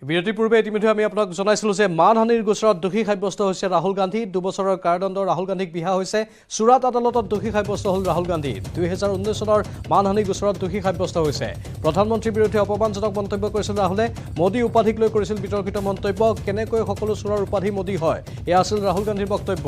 বিৰতিৰ পূৰ্বে ইতিমধ্যে আমি আপোনাক জনাইছিলোঁ যে মানহানিৰ গোচৰত দোষী সাব্যস্ত হৈছে ৰাহুল গান্ধী। 2 বছৰৰ কাৰাদণ্ড ৰাহুল গান্ধীক বিহা হৈছে। চুৰাট আদালতত দোষী সাব্যস্ত হ'ল ৰাহুল গান্ধী। 2019 চনৰ মানহানি গোচৰত দোষী সাব্যস্ত হৈছে। প্ৰধানমন্ত্ৰীৰ বিৰুদ্ধে অপমানজনক মন্তব্য কৰিছিল ৰাহুলে। মোদী উপাধিক লৈ কৰিছিল বিতৰ্কিত মন্তব্য। কেনেকৈ সকলো চোৰৰ উপাধি মোদী হয়, এয়া আছিল ৰাহুল গান্ধীৰ বক্তব্য।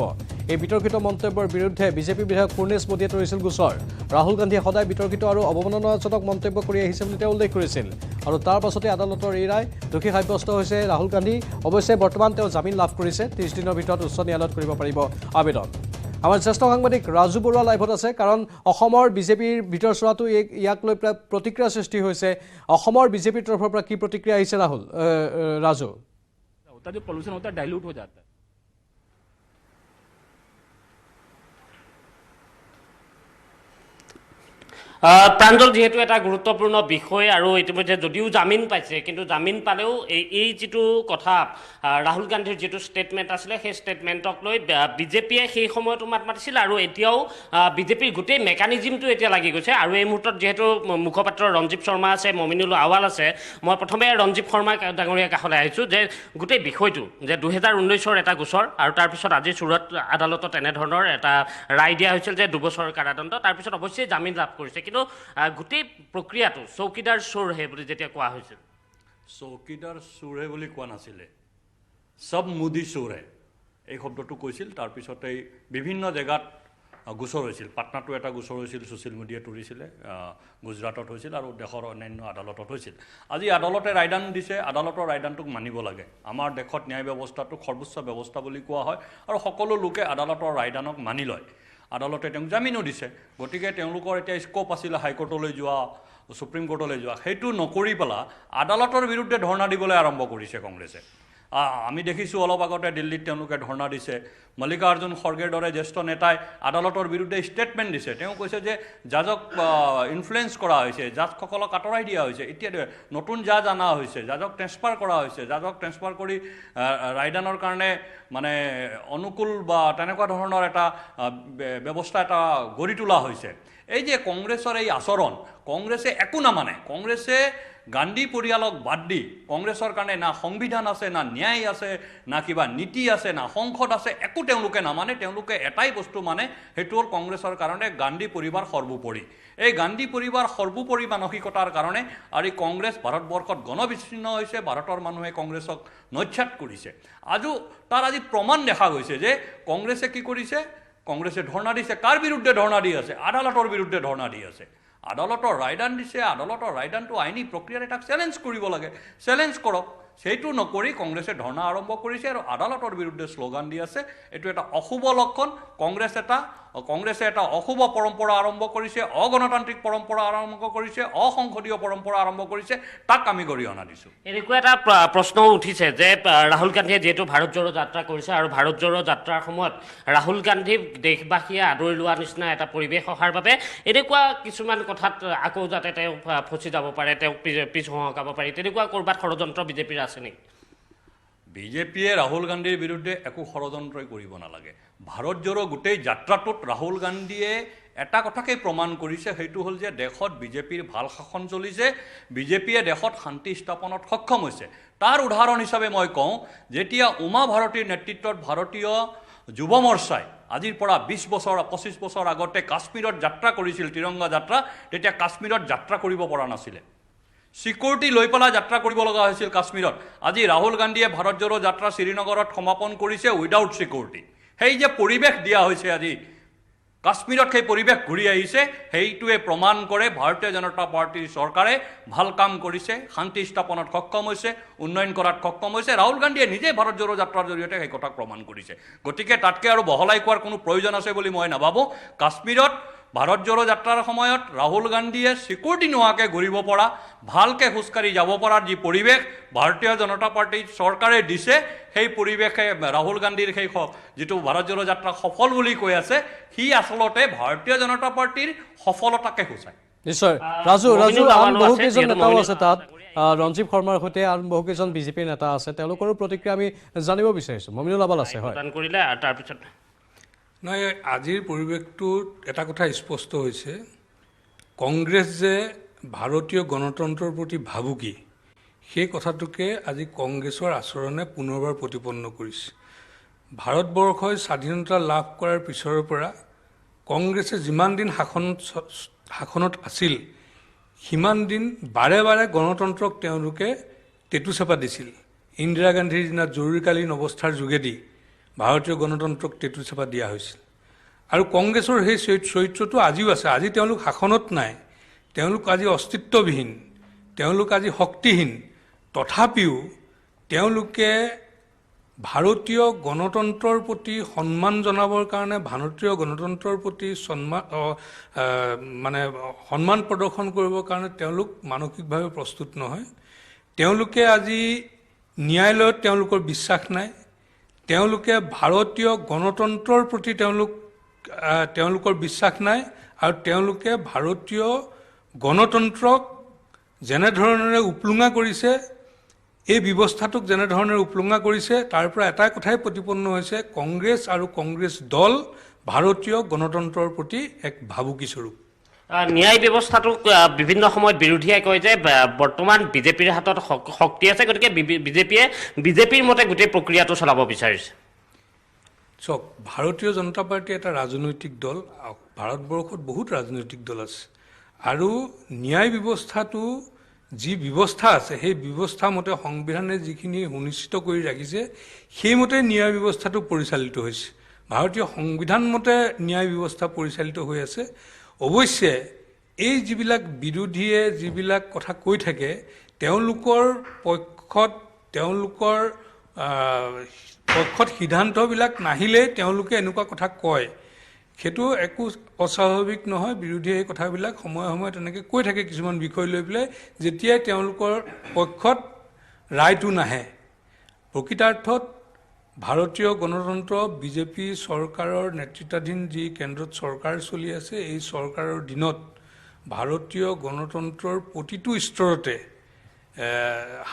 এই বিতৰ্কিত মন্তব্যৰ বিৰুদ্ধে বিজেপি বিধায়ক পূৰ্ণেশ মোদীয়ে তৰিছিল গোচৰ। ৰাহুল গান্ধীয়ে সদায় বিতৰ্কিত আৰু অৱমাননাজনক মন্তব্য কৰি আহিছে বুলি তেওঁ উল্লেখ কৰিছিল। আৰু তাৰ পাছতে আদালতৰ এই ৰায় দোষী সাব্যস্ত হৈছে ৰাহুল গান্ধী। অৱশ্যে বৰ্তমান তেওঁ জামিন লাভ কৰিছে। 30 দিনৰ ভিতৰত উচ্চ ন্যায়ালয়ত কৰিব পাৰিব আবেদন। আমাৰ জ্যেষ্ঠ সাংবাদিক ৰাজু বৰুৱা লাইভত আছে, কাৰণ অসমৰ বিজেপিৰ ভিতৰ চোৱাটো ইয়াক লৈ প্ৰতিক্ৰিয়া সৃষ্টি হৈছে। অসমৰ বিজেপিৰ তৰফৰ পৰা কি প্ৰতিক্ৰিয়া আহিছে ৰাহুল ৰাজু? जो पोल्यूशन होता है डाइल्यूट हो जाता है। প্ৰাঞ্জল, যিহেতু এটা গুৰুত্বপূৰ্ণ বিষয় আৰু ইতিমধ্যে যদিও জামিন পাইছে, কিন্তু জামিন পালেও এই যিটো কথা ৰাহুল গান্ধীৰ যিটো ষ্টেটমেণ্ট আছিলে, সেই ষ্টেটমেণ্টক লৈ বিজেপিয়ে সেই সময়তো মাত মাতিছিল আৰু এতিয়াও বিজেপিৰ গোটেই মেকানিজিমটো এতিয়া লাগি গৈছে। আৰু এই মুহূৰ্তত যিহেতু মুখপাত্ৰ ৰঞ্জীৱ শৰ্মা আছে, মমিনুল আৱাল আছে, মই প্ৰথমে ৰঞ্জীৱ শৰ্মা ডাঙৰীয়াৰ কাষলৈ আহিছোঁ যে গোটেই বিষয়টো যে 2019 এটা গোচৰ আৰু তাৰপিছত আজি চুৰাট আদালতত এনেধৰণৰ এটা ৰায় দিয়া হৈছিল যে 2 বছৰৰ কাৰাদণ্ড, তাৰপিছত অৱশ্যেই জামিন লাভ কৰিছে। কিন্তু গোটেই প্ৰক্ৰিয়াটো চৌকিদাৰ চোৰহে বুলি যেতিয়া কোৱা হৈছিল, চৌকিদাৰ চোৰহে বুলি কোৱা নাছিলে, সব মোদী চোৰহে এই শব্দটো কৈছিল। তাৰপিছতেই বিভিন্ন জেগাত গোচৰ হৈছিল। পাটনাতো এটা গোচৰ হৈছিল, ছ'চিয়েল মিডিয়াত উৰিছিলে, গুজৰাটত হৈছিল আৰু দেশৰ অন্যান্য আদালতত হৈছিল। আজি আদালতে ৰায়দান দিছে, আদালতৰ ৰায়দানটোক মানিব লাগে। আমাৰ দেশত ন্যায় ব্যৱস্থাটোক সৰ্বোচ্চ ব্যৱস্থা বুলি কোৱা হয় আৰু সকলো লোকে আদালতৰ ৰায়দানক মানি লয়। আদালতে তেওঁক জামিনো দিছে। গতিকে তেওঁলোকৰ এতিয়া স্ক'প আছিলে হাইকোৰ্টলৈ যোৱা, সুপ্ৰিম কোৰ্টলৈ যোৱা, সেইটো নকৰি পেলাই আদালতৰ বিৰুদ্ধে ধৰ্ণা দিবলৈ আৰম্ভ কৰিছে কংগ্ৰেছে। আমি দেখিছোঁ অলপ আগতে দিল্লীত তেওঁলোকে ধৰ্ণা দিছে। মল্লিকাৰ্জুন খৰ্গেৰ দৰে জ্যেষ্ঠ নেতাই আদালতৰ বিৰুদ্ধে ষ্টেটমেণ্ট দিছে। তেওঁ কৈছে যে জাজক ইনফ্লুৱেঞ্চ কৰা হৈছে, জাজসকলক আঁতৰাই দিয়া হৈছে। এতিয়া নতুন জাজ অনা হৈছে, জাজক ট্ৰেন্সফাৰ কৰা হৈছে, জাজক ট্ৰেন্সফাৰ কৰি ৰায়দানৰ কাৰণে মানে অনুকূল বা তেনেকুৱা ধৰণৰ এটা ব্যৱস্থা এটা গঢ়ি তোলা হৈছে। এই যে কংগ্ৰেছৰ এই আচৰণ, কংগ্ৰেছে একো নামানে। কংগ্ৰেছে গান্ধী পৰিয়ালক বাদ দি, কংগ্ৰেছৰ কাৰণে না সংবিধান আছে, না ন্যায় আছে, না কিবা নীতি আছে, না সংসদ আছে, একো তেওঁলোকে নামানে। তেওঁলোকে এটাই বস্তু মানে, সেইটো হ'ল কংগ্ৰেছৰ কাৰণে গান্ধী পৰিবাৰ সৰ্বোপৰি। এই গান্ধী পৰিবাৰ সৰ্বোপৰি মানসিকতাৰ কাৰণে আৰু কংগ্ৰেছ ভাৰতবৰ্ষত গণবিচ্ছিন্ন হৈছে। ভাৰতৰ মানুহে কংগ্ৰেছক নস্যাৎ কৰিছে। তাৰ আজি প্ৰমাণ দেখা গৈছে যে কংগ্ৰেছে কি কৰিছে। কংগ্ৰেছে ধৰ্ণা দিছে। কাৰ বিৰুদ্ধে ধৰ্ণা দি আছে? আদালতৰ বিৰুদ্ধে ধৰ্ণা দি আছে। আদালতৰ ৰায়দান দিছে, আদালতৰ ৰায়দানটো আইনী প্ৰক্ৰিয়াৰে তাক চেলেঞ্জ কৰিব লাগে, চেলেঞ্জ কৰক। সেইটো নকৰি কংগ্ৰেছে ধৰ্ণা আৰম্ভ কৰিছে আৰু আদালতৰ বিৰুদ্ধে শ্লোগান দি আছে। এইটো এটা অশুভ লক্ষণ। কংগ্ৰেছে এটা অশুভ পৰম্পৰা আৰম্ভ কৰিছে, অগণতান্ত্ৰিক পৰম্পৰা আৰম্ভ কৰিছে, অসংসদীয় পৰম্পৰা আৰম্ভ কৰিছে। তাক আমি গৰিহণা দিছোঁ। এনেকুৱা এটা প্ৰশ্ন উঠিছে যে ৰাহুল গান্ধীয়ে যিহেতু ভাৰত জোড়ো যাত্ৰা কৰিছে আৰু ভাৰত জোড়ো যাত্ৰাৰ সময়ত ৰাহুল গান্ধীক দেশবাসীয়ে আদৰি লোৱা নিচিনা এটা পৰিৱেশ অহাৰ বাবে এনেকুৱা কিছুমান কথাত আকৌ যাতে তেওঁ ফচি যাব পাৰে, তেওঁক পিছ হুহঁকাব পাৰি, তেনেকুৱা ক'ৰবাত ষড়যন্ত্ৰ বিজেপিৰ আছে নেকি? বিজেপিয়ে ৰাহুল গান্ধীৰ বিৰুদ্ধে একো ষড়যন্ত্ৰই কৰিব নালাগে। ভাৰত জোড়ো গোটেই যাত্ৰাটোত ৰাহুল গান্ধীয়ে এটা কথাকে প্ৰমাণ কৰিছে, সেইটো হ'ল যে দেশত বিজেপিৰ ভাল শাসন চলিছে, বিজেপিয়ে দেশত শান্তি স্থাপনত সক্ষম হৈছে। তাৰ উদাহৰণ হিচাপে মই কওঁ, যেতিয়া উমা ভাৰতীৰ নেতৃত্বত ভাৰতীয় যুৱ মৰ্চাই আজিৰ পৰা 25 বছৰ আগতে কাশ্মীৰত যাত্ৰা কৰিছিল, তিৰংগা যাত্ৰা, তেতিয়া কাশ্মীৰত যাত্ৰা কৰিব পৰা নাছিলে। ছিকিউৰিটি লৈ পেলাই যাত্ৰা কৰিব লগা হৈছিল কাশ্মীৰত। আজি ৰাহুল গান্ধীয়ে ভাৰত জোড়ো যাত্ৰা শ্ৰীনগৰত সমাপন কৰিছে উইদাউট ছিকিউৰিটি। সেই যে পৰিৱেশ দিয়া হৈছে আজি কাশ্মীৰত, সেই পৰিৱেশ ঘূৰি আহিছে, সেইটোৱে প্ৰমাণ কৰে ভাৰতীয় জনতা পাৰ্টীৰ চৰকাৰে ভাল কাম কৰিছে, শান্তি স্থাপনত সক্ষম হৈছে, উন্নয়ন কৰাত সক্ষম হৈছে। ৰাহুল গান্ধীয়ে নিজে ভাৰত জোড়ো যাত্ৰাৰ জৰিয়তে সেই কথা প্ৰমাণ কৰিছে। গতিকে তাতকৈ আৰু বহলাই কোৱাৰ কোনো প্ৰয়োজন আছে বুলি মই নাভাবোঁ। কাশ্মীৰত ভাৰত জোড়ো যাত্ৰাৰ সময়ত ৰাহুল গান্ধীয়ে ছিকিউৰিটি নোহোৱাকৈ ঘূৰিব পৰা, ভালকৈ খোজকাঢ়ি যাব পৰাৰ যি পৰিৱেশ ভাৰতীয় জনতা পাৰ্টীৰ চৰকাৰে দিছে, সেই পৰিৱেশে ৰাহুল গান্ধীৰ সেই যিটো ভাৰত জোড়ো যাত্ৰা সফল বুলি কৈ আছে, সি আচলতে ভাৰতীয় জনতা পাৰ্টীৰ সফলতাকে সূচায়। নিশ্চয় ৰাজু, আন বহুকেইজন নেতাও আছে তাত। ৰঞ্জীৱ শৰ্মাৰ সৈতে আন বহুকেইজন বিজেপিৰ নেতা আছে, তেওঁলোকৰো প্ৰতিক্ৰিয়া আমি জানিব বিচাৰিছোঁ। মমিনুল আৱাল আছে। হয়, কৰিলে আৰু তাৰপিছত নাই, আজিৰ পৰিৱেশটোত এটা কথা স্পষ্ট হৈছে, কংগ্ৰেছ যে ভাৰতীয় গণতন্ত্ৰৰ প্ৰতি ভাবুকি, সেই কথাটোকে আজি কংগ্ৰেছৰ আচৰণে পুনৰবাৰ প্ৰতিপন্ন কৰিছে। ভাৰতবৰ্ষই স্বাধীনতা লাভ কৰাৰ পিছৰ পৰা কংগ্ৰেছে যিমান দিন শাসনত আছিল সিমান দিন বাৰে বাৰে গণতন্ত্ৰক তেওঁলোকে টেটুচেপা দিছিল। ইন্দিৰা গান্ধীৰ দিনা জৰুৰীকালীন অৱস্থাৰ যোগেদি ভাৰতীয় গণতন্ত্ৰক টেটুচেপা দিয়া হৈছিল। আৰু কংগ্ৰেছৰ সেই চৰিত্ৰটো আজিও আছে। আজি তেওঁলোক শাসনত নাই, তেওঁলোক আজি অস্তিত্ববিহীন, তেওঁলোক আজি শক্তিহীন। তথাপিও তেওঁলোকে ভাৰতীয় গণতন্ত্ৰৰ প্ৰতি সন্মান জনাবৰ কাৰণে, ভাৰতীয় গণতন্ত্ৰৰ প্ৰতি সন্মান প্ৰদৰ্শন কৰিবৰ কাৰণে তেওঁলোক মানসিকভাৱে প্ৰস্তুত নহয়। তেওঁলোকে আজি ন্যায়ালয়ত তেওঁলোকৰ বিশ্বাস নাই। তেওঁলোকে ভাৰতীয় গণতন্ত্ৰৰ প্ৰতি তেওঁলোকৰ বিশ্বাস নাই আৰু তেওঁলোকে ভাৰতীয় গণতন্ত্ৰক যেনেধৰণেৰে উপলুঙা কৰিছে, এই ব্যৱস্থাটোক যেনেধৰণে উপলুঙা কৰিছে, তাৰ পৰা এটা কথাই প্ৰতিপন্ন হৈছে, কংগ্ৰেছ আৰু কংগ্ৰেছ দল ভাৰতীয় গণতন্ত্ৰৰ প্ৰতি এক ভাবুকি স্বৰূপ। ন্যায় ব্যৱস্থাটোক বিভিন্ন সময়ত বিৰোধীয়ে কয় যে বৰ্তমান বিজেপিৰ হাতত শক্তি আছে, গতিকে বিজেপিৰ মতে গোটেই প্ৰক্ৰিয়াটো চলাব বিচাৰিছে। চাওক, ভাৰতীয় জনতা পাৰ্টি এটা ৰাজনৈতিক দল। ভাৰতবৰ্ষত বহুত ৰাজনৈতিক দল আছে আৰু ন্যায় ব্যৱস্থাটো যি ব্যৱস্থা আছে সেই ব্যৱস্থা মতে সংবিধানে যিখিনি সুনিশ্চিত কৰি ৰাখিছে সেইমতে ন্যায় ব্যৱস্থাটো পৰিচালিত হৈছে। ভাৰতীয় সংবিধান মতে ন্যায় ব্যৱস্থা পৰিচালিত হৈ আছে। অৱশ্যে এই যিবিলাক বিৰোধীয়ে যিবিলাক কথা কৈ থাকে, তেওঁলোকৰ পক্ষত সিদ্ধান্তবিলাক নাহিলে তেওঁলোকে এনেকুৱা কথা কয়, সেইটো একো অস্বাভাৱিক নহয়। বিৰোধীয়ে এই কথাবিলাক সময়ে সময়ে তেনেকৈ কৈ থাকে কিছুমান বিষয় লৈ পেলাই, যেতিয়াই তেওঁলোকৰ পক্ষত ৰায়টো নাহে। প্ৰকৃতাৰ্থত ভাৰতীয় গণতন্ত্ৰ বিজেপি চৰকাৰৰ নেতৃত্বাধীন যি কেন্দ্ৰত চৰকাৰ চলি আছে, এই চৰকাৰৰ দিনত ভাৰতীয় গণতন্ত্ৰৰ প্ৰতিটো স্তৰতে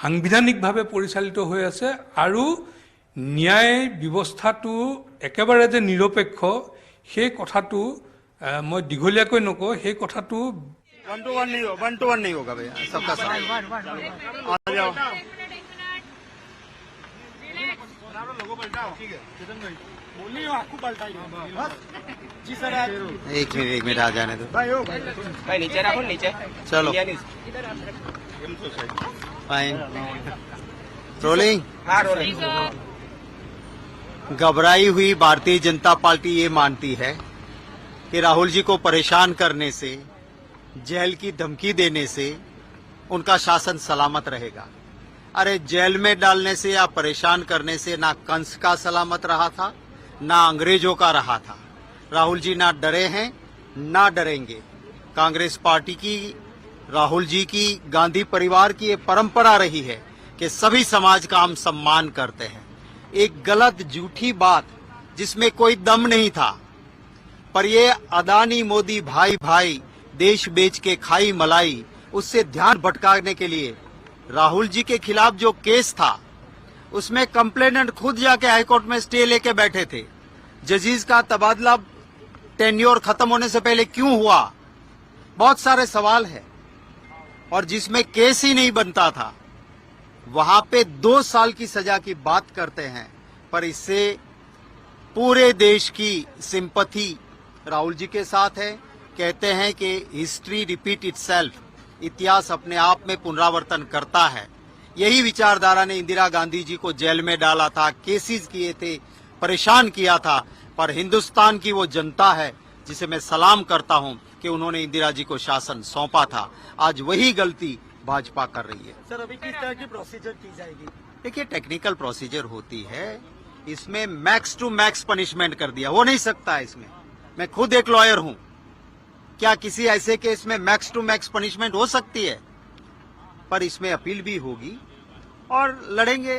সাংবিধানিকভাৱে পৰিচালিত হৈ আছে আৰু ন্যায় ব্যৱস্থাটো একেবাৰে যে নিৰপেক্ষ সেই কথাটো মই দীঘলীয়াকৈ নকওঁ, সেই কথাটো 1-to-1 नहीं होगा भैया, सबका साथ। आ जाओ। एक मिनट आ जाने दो भाई, नीचे रखो, नीचे चलो। Fine, rolling. हाँ, रोलिंग। घबराई हुई भारतीय जनता पार्टी ये मानती है कि राहुल जी को परेशान करने से, जेल की धमकी देने से उनका शासन सलामत रहेगा। अरे जेल में डालने से या परेशान करने से ना कंस का सलामत रहा था, ना अंग्रेजों का रहा था। राहुल जी ना डरे हैं, ना डरेंगे। कांग्रेस पार्टी की, राहुल जी की, गांधी परिवार की ये परंपरा रही है कि सभी समाज का हम सम्मान करते हैं। एक गलत झूठी बात जिसमें कोई दम नहीं था, पर ये अदानी मोदी भाई भाई देश बेच के खाई मलाई, उससे ध्यान भटकाने के लिए राहुल जी के खिलाफ जो केस था उसमें कंप्लेनेंट खुद जाके हाईकोर्ट में स्टे लेके बैठे थे। जजीज का तबादला टेन्योर खत्म होने से पहले क्यों हुआ, बहुत सारे सवाल है। और जिसमें केस ही नहीं बनता था वहां पे 2 साल की सजा की बात करते हैं, पर इससे पूरे देश की सिंपैथी राहुल जी के साथ है। कहते हैं कि हिस्ट्री रिपीट इटसेल्फ, इतिहास अपने आप में पुनरावर्तन करता है। यही विचारधारा ने इंदिरा गांधी जी को जेल में डाला था, केसेस किए थे, परेशान किया था। पर हिंदुस्तान की वो जनता है जिसे मैं सलाम करता हूं कि उन्होंने इंदिरा जी को शासन सौंपा था। आज वही गलती भाजपा कर रही है। सर, अभी किस तरह की प्रोसीजर की जाएगी? देखिए, टेक्निकल प्रोसीजर होती है, इसमें मैक्स टू मैक्स पनिशमेंट कर दिया, हो नहीं सकता इसमें। मैं खुद एक लॉयर हूं, क्या किसी ऐसे केस में मैक्स टू मैक्स पनिशमेंट हो सकती है? पर इसमें अपील भी होगी और लड़ेंगे।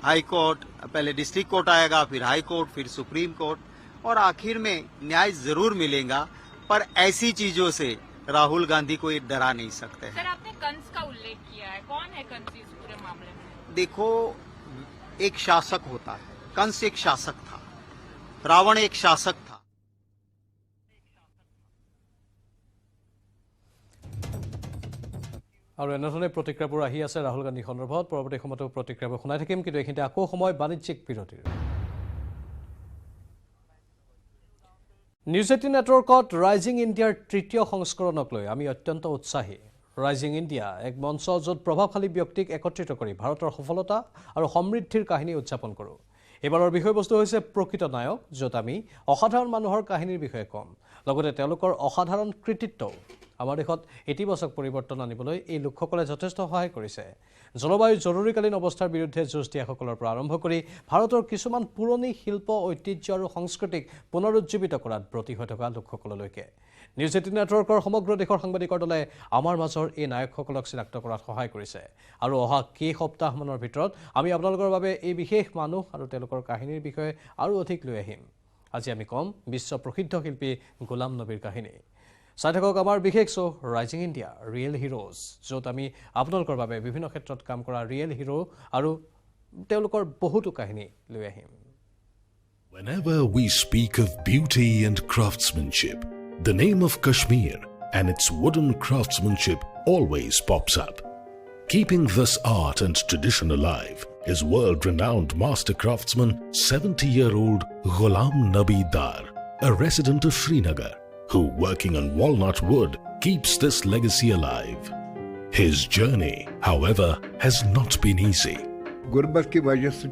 हाई कोर्ट, पहले डिस्ट्रिक्ट कोर्ट आएगा, फिर हाई कोर्ट, फिर सुप्रीम कोर्ट, और आखिर में न्याय जरूर मिलेगा। पर ऐसी चीजों से राहुल गांधी को ये डरा नहीं सकते हैं। सर, आपने कंस का उल्लेख किया है, कौन है कंस इस पूरे मामले में? देखो, एक शासक होता है, कंस एक शासक था, रावण एक शासक था। আৰু এনেধৰণে প্ৰতিক্ৰিয়াবোৰ আহি আছে ৰাহুল গান্ধী সন্দৰ্ভত পৰৱৰ্তী সময়তো প্ৰতিক্ৰিয়াবোৰ শুনাই থাকিম কিন্তু এইখিনিতে আকৌ সময় বাণিজ্যিক বিৰতিৰ নিউজ 18 নেটৱৰ্কত ৰাইজিং ইণ্ডিয়াৰ তৃতীয় সংস্কৰণক লৈ আমি অত্যন্ত উৎসাহী ৰাইজিং ইণ্ডিয়া এক মঞ্চ য'ত প্ৰভাৱশালী ব্যক্তিক একত্ৰিত কৰি ভাৰতৰ সফলতা আৰু সমৃদ্ধিৰ কাহিনী উদযাপন কৰোঁ এবাৰৰ বিষয়বস্তু হৈছে প্ৰকৃত নায়ক য'ত আমি অসাধাৰণ মানুহৰ কাহিনীৰ বিষয়ে ক'ম লগতে তেওঁলোকৰ অসাধাৰণ কৃতিত্বও আমাৰ দেশত ইতিবাচক পৰিৱৰ্তন আনিবলৈ এই লোকসকলে যথেষ্ট সহায় কৰিছে জলবায়ু জৰুৰীকালীন অৱস্থাৰ বিৰুদ্ধে যুঁজ দিয়াসকলৰ পৰা আৰম্ভ কৰি ভাৰতৰ কিছুমান পুৰণি শিল্প ঐতিহ্য আৰু সংস্কৃতিক পুনৰুজ্জীৱিত কৰাত ব্ৰতী হৈ থকা লোকসকললৈকে নিউজ 18 নেটৱৰ্কৰ সমগ্ৰ দেশৰ সাংবাদিকৰ দলে আমাৰ মাজৰ এই নায়কসকলক চিনাক্ত কৰাত সহায় কৰিছে আৰু অহা কেইসপ্তাহমানৰ ভিতৰত আমি আপোনালোকৰ বাবে এই বিশেষ মানুহ আৰু তেওঁলোকৰ কাহিনীৰ বিষয়ে আৰু অধিক লৈ আহিম আজি আমি কম বিশ্ব প্ৰসিদ্ধ শিল্পী গোলাম নবীৰ কাহিনী চাই থাকক আমাৰ বিশেষ show' rising India real heroes য'ত আমি আপোনালোকৰ বাবে বিভিন্ন ক্ষেত্ৰত কাম কৰা ৰিয়েল হিৰো আৰু তেওঁলোকৰ বহুতো কাহিনী লৈ আহিম Whenever we speak of beauty and craftsmanship, the name of Kashmir and its wooden craftsmanship always pops up. Keeping this art and tradition alive is world-renowned master craftsman 70-year-old Ghulam Nabi Dar, a resident of Srinagar, who working on walnut wood keeps this legacy alive. His journey, however, has not been easy. गुर्बत की वजह से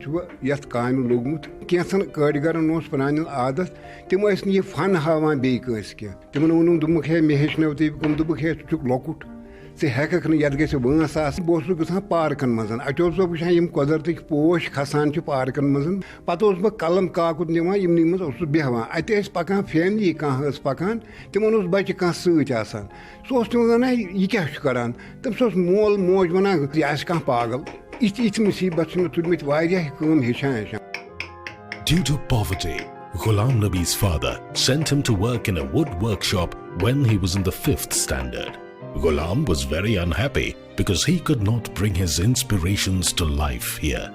यथ काम लोगमुत कैसन कारीगरन पुरान आदत तम ये fun हावान base कह तिमन वोन दुमुख है मे हेचनो तुम दुमुख है लकुट े हेक ये वंस बहुत गसान पार्कन मज अत वुचान कुदरत पोश खसान पार्कन मज पे बह कलम काकुत निवान मज बेहान अत पकान फैमिली कह पकान तिमन बच्चे कह सह वन यह क्या करान तम मोल मोज वन यह कह पागल इथ मुसीबत तुलमित कम हेचान Due to poverty, Ghulam Nabi's father sent him to work in a wood workshop when he was in the 5th standard. Ghulam was very unhappy because he could not bring his inspirations to life here.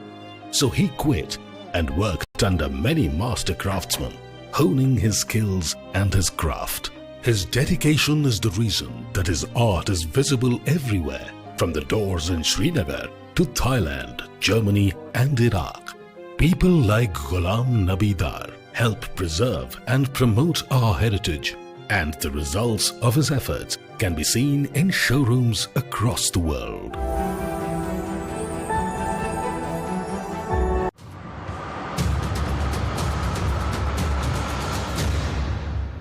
So he quit and worked under many master craftsmen, honing his skills and his craft. His dedication is the reason that his art is visible everywhere, from the doors in Srinagar to Thailand, Germany and Iraq. People like Ghulam Nabi Dar help preserve and promote our heritage, and the results of his efforts can be seen in showrooms across the world.